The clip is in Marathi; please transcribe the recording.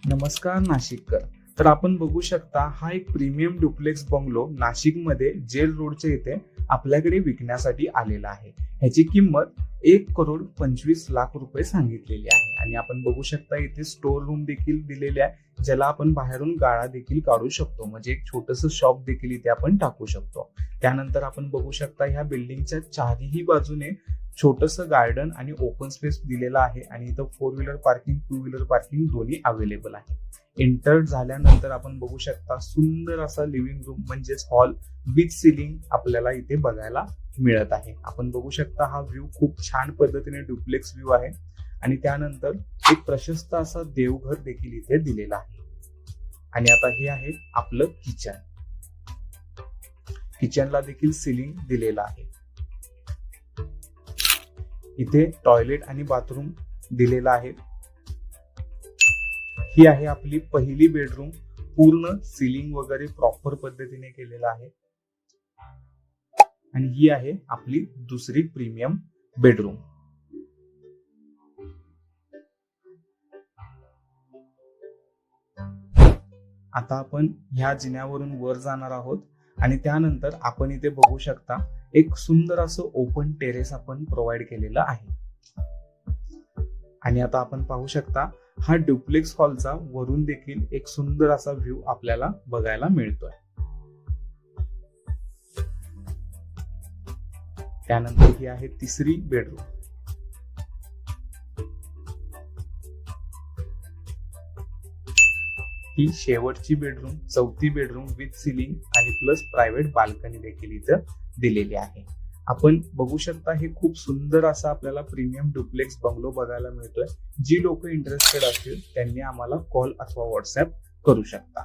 नमस्कार नाशिककर. तर आपण बघू शकता हा एक प्रीमियम डुप्लेक्स बंगलो नाशिकमध्ये जेल रोडच्या इथे आपल्याकडे विकण्यासाठी आलेला आहे. ह्याची किंमत 1,25,00,000 रुपये सांगितलेली आहे आणि आपण बघू शकता इथे स्टोर रूम देखील दिलेले आहे, ज्याला आपण बाहेरून गाळा देखील काढू शकतो. म्हणजे एक छोटंसं शॉप देखील इथे आपण टाकू शकतो. त्यानंतर आपण बघू शकता ह्या बिल्डिंगच्या चारही बाजूने छोटंसं गार्डन आणि ओपन स्पेस दिलेला आहे आणि इथं 4 व्हीलर पार्किंग 2 व्हीलर पार्किंग दोन्ही अवेलेबल आहे. एंटर झाल्यानंतर आपण बघू शकता सुंदर असा लिव्हिंग रूम म्हणजेच हॉल विथ सिलिंग आपल्याला इथे बघायला मिळत आहे. आपण बघू शकता हा व्ह्यू खूप छान पद्धतीने डुप्लेक्स व्ह्यू आहे आणि त्यानंतर एक प्रशस्त असा देवघर देखील इथे दिलेला आहे. आणि आता हे आहे आपलं किचन. किचनला देखील सिलिंग दिलेला आहे. इथे टॉयलेट आणि बाथरूम दिलेला आहे. ही आहे आपली पहिली बेडरूम. पूर्ण सिलिंग वगैरे प्रॉपर पद्धतीने केलेला आहे. आणि ही आहे आपली दुसरी प्रीमियम बेडरूम. आता आपण ह्या जिन्यावरून वर जाणार आहोत आणि त्यानंतर आपण इथे बघू शकता एक सुंदर असं ओपन टेरेस आपण प्रोव्हाइड केलेलं आहे. आणि आता आपण पाहू शकता हा डुप्लेक्स हॉलचा वरून देखील एक सुंदर असा व्ह्यू आपल्याला बघायला मिळतोय. त्यानंतर ही आहे तिसरी बेडरूम. ही शेवटची बेडरूम, चौथी बेडरूम विथ सिलिंग आणि प्लस प्रायव्हेट बाल्कनी देखील इथं दिलेली आहे. आपण बघू शकता हे खूप सुंदर असा आपल्याला प्रीमियम डुप्लेक्स बंगलो बघायला मिळतोय. जी लोक इंटरेस्टेड असतील त्यांनी आम्हाला कॉल अथवा व्हॉट्सअप करू शकता.